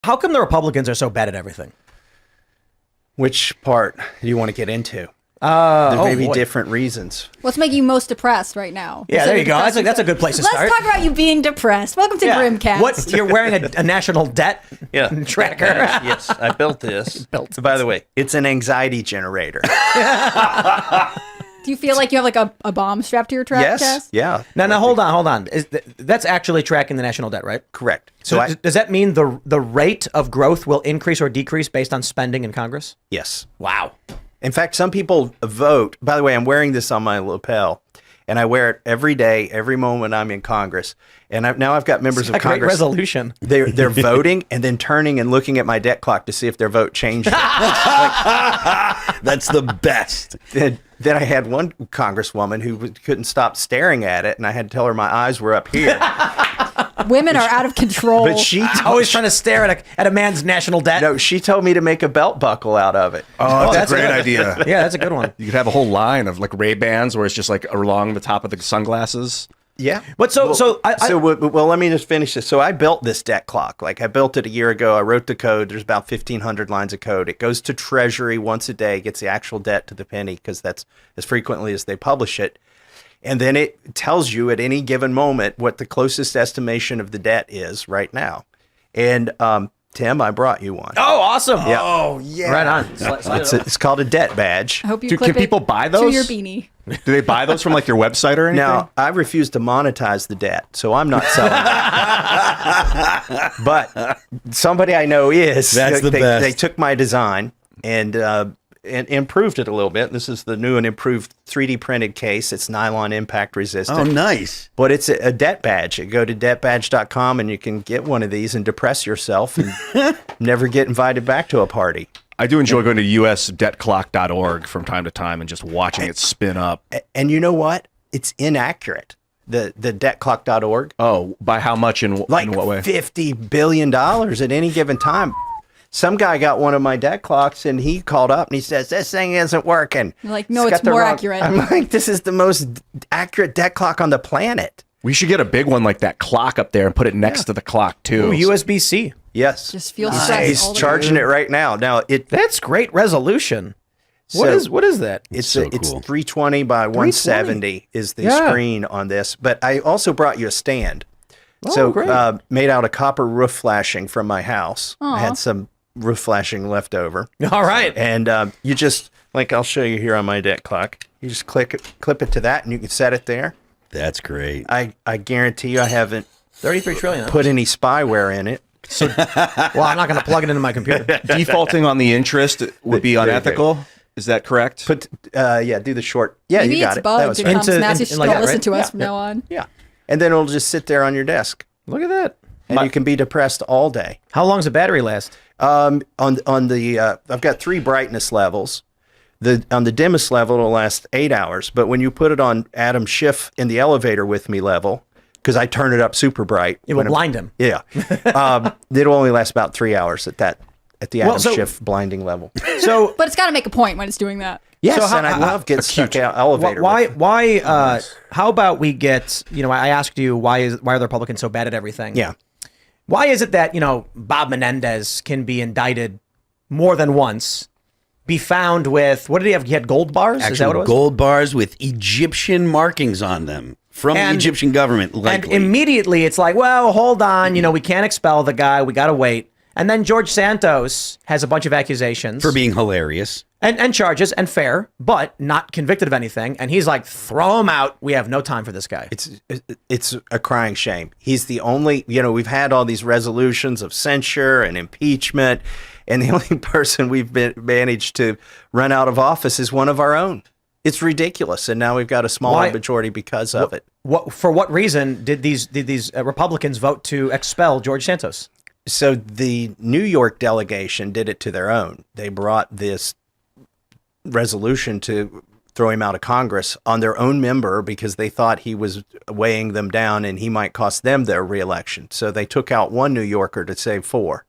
how come the Republicans are so bad at everything? Which part do you want to get into? There may be different reasons. What's making you most depressed right now? Yeah, there you go. That's a good place to start. Let's talk about you being depressed. Welcome to Grimcast. What, you're wearing a national debt tracker? Yes, I built this. By the way, it's an anxiety generator. Do you feel like you have like a bomb strapped to your chest? Yes. Yeah. Now, hold on. That's actually tracking the national debt, right? Correct. So does that mean the rate of growth will increase or decrease based on spending in Congress? Yes. Wow. In fact, some people vote. By the way, I'm wearing this on my lapel, and I wear it every day, every moment I'm in Congress. And now I've got members of Congress. Great resolution. They're voting and then turning and looking at my debt clock to see if their vote changed. That's the best. Then I had one congresswoman who couldn't stop staring at it, and I had to tell her my eyes were up here. Women are out of control. But she always trying to stare at a man's national debt. No, she told me to make a belt buckle out of it. Oh, that's a great idea. Yeah, that's a good one. You could have a whole line of like Ray-Bans where it's just like along the top of the sunglasses. Yeah. But well, let me just finish this. So I built this debt clock. Like I built it a year ago. I wrote the code. There's about 1,500 lines of code. It goes to Treasury once a day, gets the actual debt to the penny because that's as frequently as they publish it. And then it tells you at any given moment what the closest estimation of the debt is right now. And Tim, I brought you one. Oh, awesome. Yeah. Oh, yeah. Right on. It's called a debt badge. I hope you Can clip people it buy to those? your beanie. Do they buy those from like your website or anything? Now, I refuse to monetize the debt, so I'm not selling it. But somebody I know is. That's the best. They took my design and improved it a little bit. This is the new and improved 3D printed case. It's nylon impact resistant. Oh, nice. But it's a debt badge. You go to debtbadge.com and you can get one of these and depress yourself and never get invited back to a party. I do enjoy going to usdebtclock.org from time to time and just watching it spin up. And you know what? It's inaccurate. The debtclock.org. Oh, by how much in what way? $50 billion at any given time. Some guy got one of my debt clocks and he called up and he says, this thing isn't working. You're like, no, it's more accurate. I'm like, this is the most accurate debt clock on the planet. We should get a big one like that clock up there and put it next to the clock too. Ooh, USB-C. Yes. Just feel stressed. He's charging it right now. Now that's great resolution. What is that? It's 320 by 170 is the screen on this. But I also brought you a stand. Great. Made out of copper roof flashing from my house. I had some roof flashing left over. All right. And you just, like I'll show you here on my debt clock. You just clip it to that and you can set it there. That's great. I guarantee you I haven't 33 trillion. put any spyware in it. So, well, I'm not going to plug it into my computer. Defaulting on the interest would be unethical. Is that correct? Do the short. Yeah, Maybe you got it's it. bugged. That was It right. comes Massachusetts. like that, Listen right? to us from now on. Yeah. And then it'll just sit there on your desk. Look at that. And you can be depressed all day. How long does the battery last? On the I've got 3 brightness levels. On the dimmest level, it'll last 8 hours. But when you put it on Adam Schiff in the elevator with me level, because I turn it up super bright. It will blind him. Yeah. It'll only last about 3 hours at the Adam Schiff blinding level. So, But it's got to make a point when it's doing that. Yes, and I love getting stuck in an elevator. Why? How about we get? I asked you why are the Republicans so bad at everything? Yeah. Why is it that Bob Menendez can be indicted more than once, be found with what did he have? He had gold bars. Is that what it was? Gold bars with Egyptian markings on them from the Egyptian government. Likely. And immediately it's like, well, hold on, we can't expel the guy. We got to wait. And then George Santos has a bunch of accusations for being hilarious. And charges, and fair, but not convicted of anything. And he's like, throw him out. We have no time for this guy. It's a crying shame. He's the only, we've had all these resolutions of censure and impeachment, and the only person we've managed to run out of office is one of our own. It's ridiculous. And now we've got a smaller majority because of it. For what reason did these Republicans vote to expel George Santos? So the New York delegation did it to their own. They brought this resolution to throw him out of Congress on their own member because they thought he was weighing them down and he might cost them their reelection. So they took out one New Yorker to save 4.